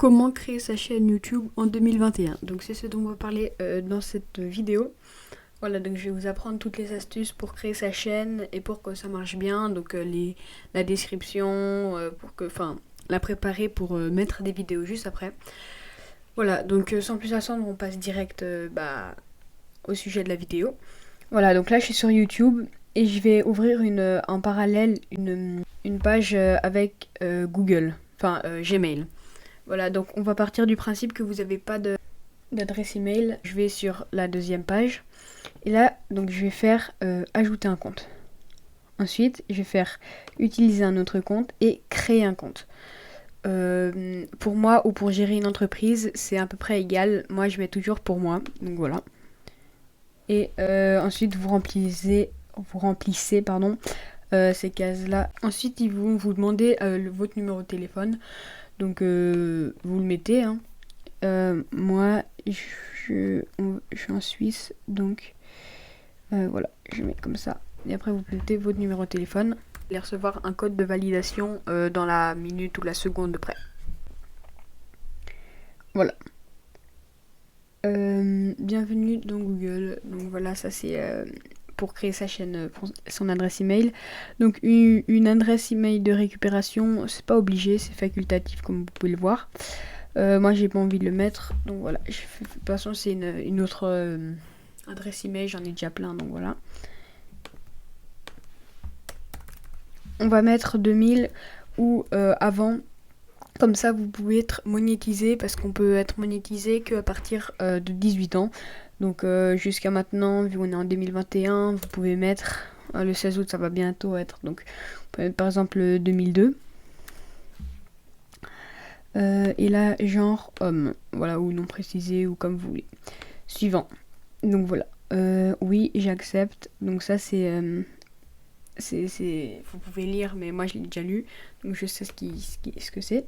Comment créer sa chaîne YouTube en 2021. Donc c'est ce dont on va parler dans cette vidéo. Voilà, donc je vais vous apprendre toutes les astuces pour créer sa chaîne et pour que ça marche bien. Donc la description, la préparer pour mettre des vidéos juste après. Voilà, donc sans plus attendre, on passe direct au sujet de la vidéo. Voilà, donc là je suis sur YouTube et je vais ouvrir en parallèle une page avec Google, Gmail. Voilà, donc on va partir du principe que vous n'avez pas d'adresse email. Je vais sur la deuxième page. Et là, donc je vais faire ajouter un compte. Ensuite, je vais faire utiliser un autre compte et créer un compte. Pour moi ou pour gérer une entreprise, c'est à peu près égal. Moi, je mets toujours pour moi. Donc voilà. Et ensuite, vous remplissez ces cases-là. Ensuite, ils vont vous demander votre numéro de téléphone. Donc vous le mettez. Hein. Moi, je suis en Suisse, donc voilà, je mets comme ça. Et après, vous mettez votre numéro de téléphone. Vous allez recevoir un code de validation dans la minute ou la seconde de près. Voilà. Bienvenue dans Google. Donc voilà, ça c'est pour créer sa chaîne, son adresse email. Donc une adresse email de récupération, c'est pas obligé, c'est facultatif comme vous pouvez le voir. Moi j'ai pas envie de le mettre, donc voilà. De toute façon c'est une autre adresse email, j'en ai déjà plein, donc voilà. On va mettre 2000 ou avant. Comme ça, vous pouvez être monétisé parce qu'on peut être monétisé qu'à partir de 18 ans. Donc jusqu'à maintenant, vu qu'on est en 2021, vous pouvez mettre le 16 août, ça va bientôt être. Donc vous pouvez mettre par exemple 2002. Et là, genre homme, voilà, ou non précisé, ou comme vous voulez. Suivant. Donc voilà. Oui, j'accepte. Donc ça, vous pouvez lire, mais moi je l'ai déjà lu, donc je sais ce que c'est.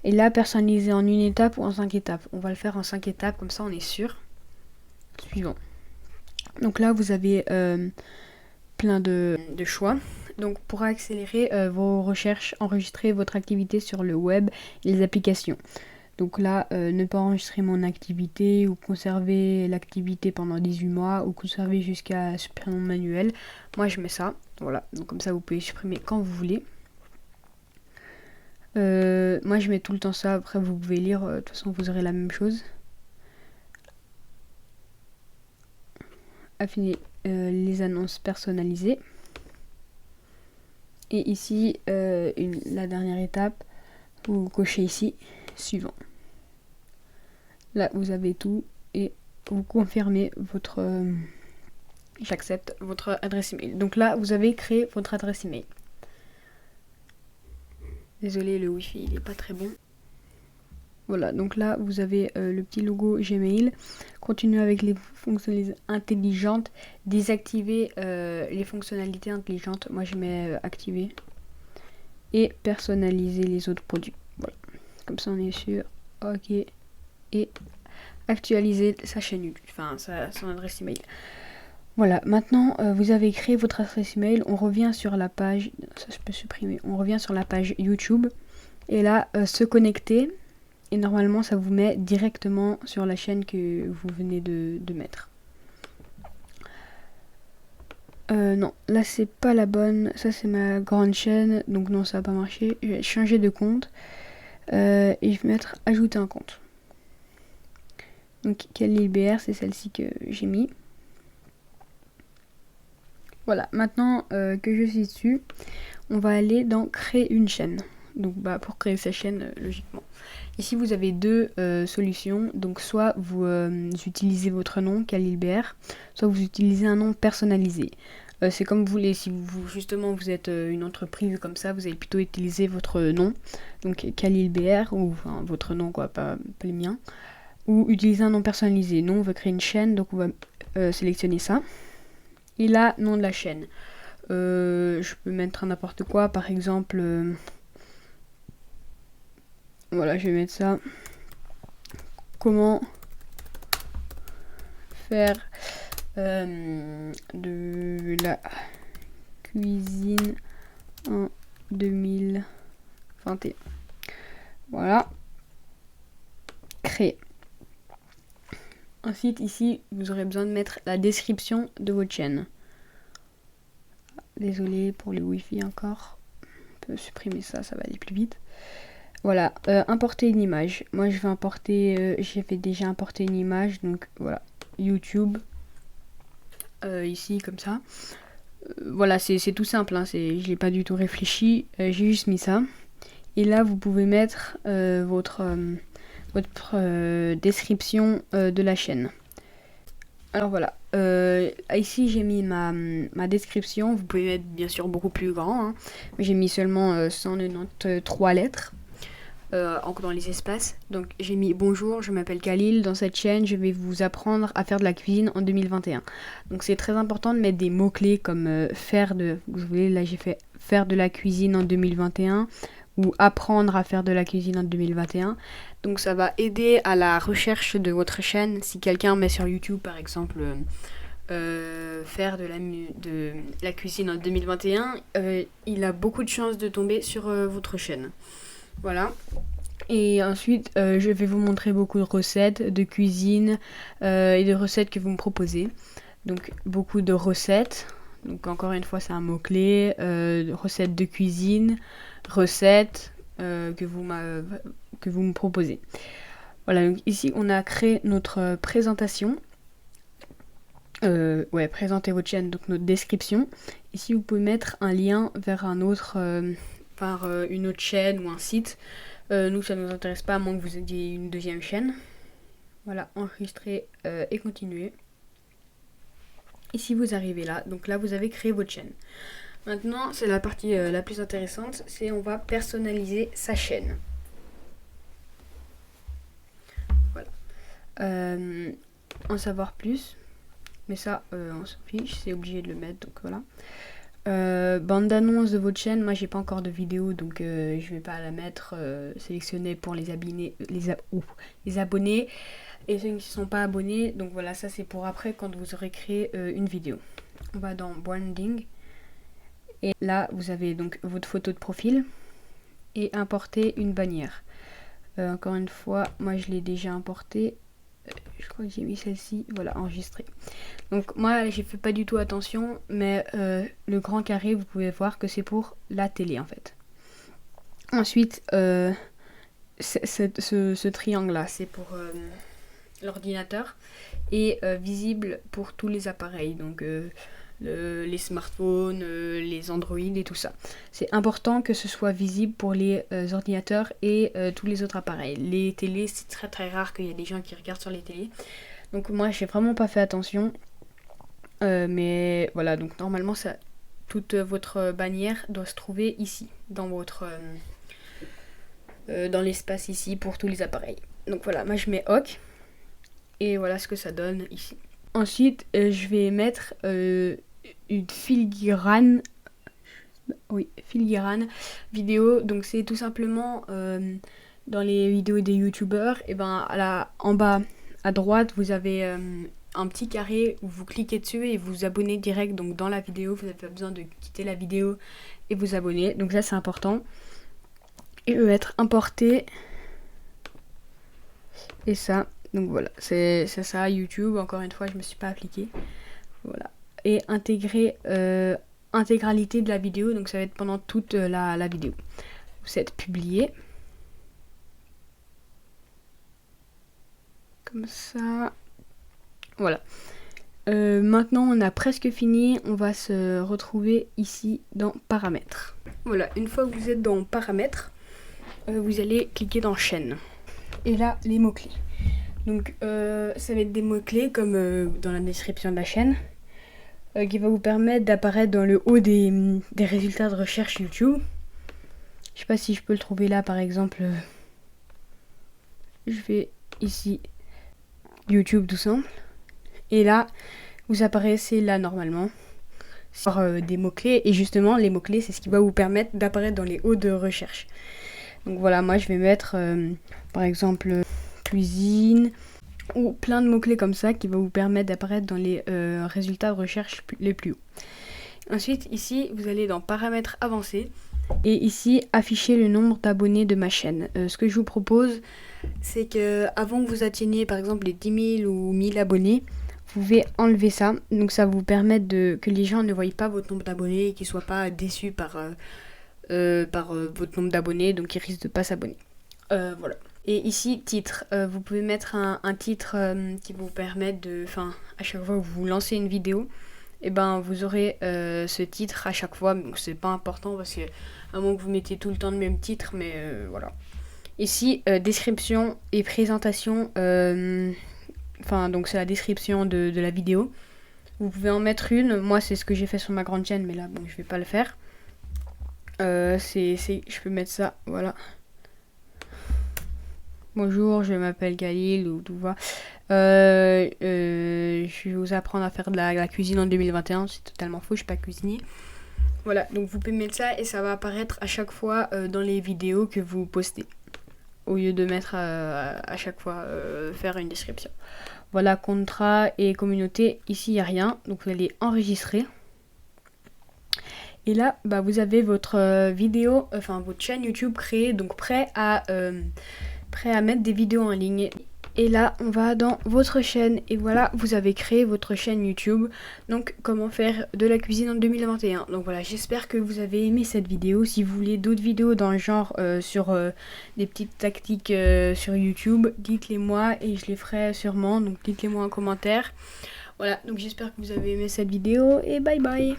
Et là, personnaliser en une étape ou en 5 étapes. On va le faire en 5 étapes, comme ça on est sûr. Suivant. Donc là, vous avez plein de choix. Donc pour accélérer vos recherches, enregistrez votre activité sur le web et les applications. Donc là, ne pas enregistrer mon activité ou conserver l'activité pendant 18 mois ou conserver jusqu'à supprimer manuel. Moi, je mets ça. Voilà. Donc comme ça, vous pouvez supprimer quand vous voulez. Moi, je mets tout le temps ça. Après, vous pouvez lire. De toute façon, vous aurez la même chose. Affiner les annonces personnalisées. Et ici, la dernière étape, vous cochez ici, suivant. Là, vous avez tout et vous confirmez votre j'accepte votre adresse email. Donc là, vous avez créé votre adresse email. Désolé, le wifi il est pas très bon. Voilà, donc là, vous avez le petit logo Gmail. Continuez avec les fonctionnalités intelligentes. Désactivez les fonctionnalités intelligentes. Moi, je mets activer. Et personnaliser les autres produits. Voilà, comme ça, on est sûr. Ok. Et actualiser sa chaîne YouTube, son adresse email. Voilà, maintenant vous avez créé votre adresse email, on revient sur la page, ça je peux supprimer, on revient sur la page YouTube et là se connecter et normalement ça vous met directement sur la chaîne que vous venez de mettre. Non, là c'est pas la bonne, ça c'est ma grande chaîne, donc non ça va pas marcher. Je vais changer de compte et je vais mettre ajouter un compte. Donc Khalil BR, c'est celle-ci que j'ai mis. Voilà, maintenant que je suis dessus, on va aller dans créer une chaîne. Donc pour créer sa chaîne, logiquement. Ici vous avez deux solutions. Donc soit vous utilisez votre nom, Khalil BR, soit vous utilisez un nom personnalisé. C'est comme vous voulez, si vous êtes une entreprise comme ça, vous allez plutôt utiliser votre nom. Donc Khalil BR, ou votre nom quoi, pas les miens. Ou utiliser un nom personnalisé. Nous on veut créer une chaîne, donc on va sélectionner ça. Et là, nom de la chaîne. Je peux mettre n'importe quoi, par exemple. Voilà, je vais mettre ça. Comment faire de la cuisine en 2021. Voilà. créer. Ensuite, ici, vous aurez besoin de mettre la description de votre chaîne. Désolé pour le wifi encore. On peut supprimer ça, ça va aller plus vite. Voilà, importer une image. Moi, je vais importer, j'ai déjà importé une image, donc voilà, YouTube. Ici, comme ça. Voilà, c'est tout simple, hein, je n'ai pas du tout réfléchi, j'ai juste mis ça. Et là, vous pouvez mettre votre description de la chaîne. Alors voilà, ici j'ai mis ma description, vous pouvez mettre bien sûr beaucoup plus grand, hein. J'ai mis seulement 193 lettres. Encore dans les espaces. Donc j'ai mis bonjour, je m'appelle Khalil, dans cette chaîne je vais vous apprendre à faire de la cuisine en 2021. Donc c'est très important de mettre des mots-clés comme vous voyez là j'ai fait faire de la cuisine en 2021 ou apprendre à faire de la cuisine en 2021. Donc ça va aider à la recherche de votre chaîne. Si quelqu'un met sur YouTube par exemple faire de la cuisine en 2021, il a beaucoup de chances de tomber sur votre chaîne. Voilà. Et ensuite, je vais vous montrer beaucoup de recettes de cuisine et de recettes que vous me proposez. Donc, beaucoup de recettes. Donc, encore une fois, c'est un mot-clé. Recettes de cuisine, recettes que vous me proposez. Voilà, donc ici, on a créé notre présentation. Présentez votre chaîne, donc notre description. Ici, vous pouvez mettre un lien vers un autre... par une autre chaîne ou un site. Nous, ça ne nous intéresse pas à moins que vous ayez une deuxième chaîne. Voilà, enregistrer et continuer. Et si vous arrivez là, donc là, vous avez créé votre chaîne. Maintenant, c'est la partie la plus intéressante, c'est on va personnaliser sa chaîne. Voilà. En savoir plus, mais ça, on s'en fiche, c'est obligé de le mettre, donc voilà. Bande d'annonce de votre chaîne, moi j'ai pas encore de vidéo donc je vais pas la mettre sélectionnée pour les abonnés, les abonnés et ceux qui ne sont pas abonnés. Donc voilà, ça c'est pour après quand vous aurez créé une vidéo. On va dans branding et là vous avez donc votre photo de profil et importer une bannière. Encore une fois, moi je l'ai déjà importé. Je crois que j'ai mis celle-ci, voilà, enregistrée. Donc moi j'ai fait pas du tout attention, mais le grand carré, vous pouvez voir que c'est pour la télé en fait. Ensuite, ce triangle là, c'est pour l'ordinateur et visible pour tous les appareils, donc les smartphones, les Android et tout ça. C'est important que ce soit visible pour les ordinateurs et tous les autres appareils. Les télés, c'est très très rare qu'il y ait des gens qui regardent sur les télés. Donc moi, j'ai vraiment pas fait attention. Mais voilà, donc normalement, toute votre bannière doit se trouver ici, dans dans l'espace ici pour tous les appareils. Donc voilà, moi je mets OK. Et voilà ce que ça donne ici. Ensuite, je vais mettre une filigrane vidéo. Donc c'est tout simplement dans les vidéos des youtubeurs, et ben en bas à droite vous avez un petit carré où vous cliquez dessus et vous vous abonnez direct. Donc dans la vidéo, vous n'avez pas besoin de quitter la vidéo et vous abonner. Donc ça c'est important. Et je vais mettre importer. Et ça, donc voilà, c'est ça, YouTube. Encore une fois, je me suis pas appliquée. Voilà. Et intégrer intégralité de la vidéo, donc ça va être pendant toute la vidéo. Vous êtes publié. Comme ça. Voilà. Maintenant, on a presque fini. On va se retrouver ici dans paramètres. Voilà, une fois que vous êtes dans paramètres, vous allez cliquer dans chaîne. Et là, les mots-clés. Donc, ça va être des mots-clés comme dans la description de la chaîne, qui va vous permettre d'apparaître dans le haut des résultats de recherche YouTube. Je sais pas si je peux le trouver là, par exemple. Je vais ici, YouTube tout simple. Et là, vous apparaissez là normalement. Sur des mots-clés. Et justement, les mots-clés, c'est ce qui va vous permettre d'apparaître dans les hauts de recherche. Donc voilà, moi je vais mettre par exemple cuisine ou plein de mots-clés comme ça qui va vous permettre d'apparaître dans les résultats de recherche les plus hauts. Ensuite, ici, vous allez dans paramètres avancés Et ici, afficher le nombre d'abonnés de ma chaîne. Ce que je vous propose, c'est que avant que vous atteigniez par exemple les 10 000 ou 1000 abonnés, vous pouvez enlever ça. Donc ça vous permet que les gens ne voient pas votre nombre d'abonnés et qu'ils ne soient pas déçus par votre nombre d'abonnés, donc ils risquent de pas s'abonner. Voilà. Et ici, titre. Vous pouvez mettre un titre qui vous permet de... Enfin, à chaque fois que vous lancez une vidéo, et ben vous aurez ce titre à chaque fois. Donc c'est pas important parce que à moins que vous mettez tout le temps le même titre, mais voilà. Ici, description et présentation. Enfin, donc c'est la description de la vidéo. Vous pouvez en mettre une. Moi, c'est ce que j'ai fait sur ma grande chaîne, mais là, bon, je vais pas le faire. Je peux mettre ça, voilà. Bonjour, je m'appelle Galil ou tout va. Je vais vous apprendre à faire de la cuisine en 2021. C'est totalement faux, je suis pas cuisinier. Voilà, donc vous pouvez mettre ça et ça va apparaître à chaque fois dans les vidéos que vous postez. Au lieu de mettre à chaque fois faire une description. Voilà, contrat et communauté. Ici, il n'y a rien. Donc vous allez enregistrer. Et là, bah, vous avez votre vidéo, enfin votre chaîne YouTube créée, donc prêt à mettre des vidéos en ligne. Et là, on va dans votre chaîne. Et voilà, vous avez créé votre chaîne YouTube. Donc, comment faire de la cuisine en 2021. Donc voilà, j'espère que vous avez aimé cette vidéo. Si vous voulez d'autres vidéos dans le genre sur des petites tactiques sur YouTube, dites-les moi et je les ferai sûrement. Donc, dites-les moi en commentaire. Voilà, donc j'espère que vous avez aimé cette vidéo et bye bye.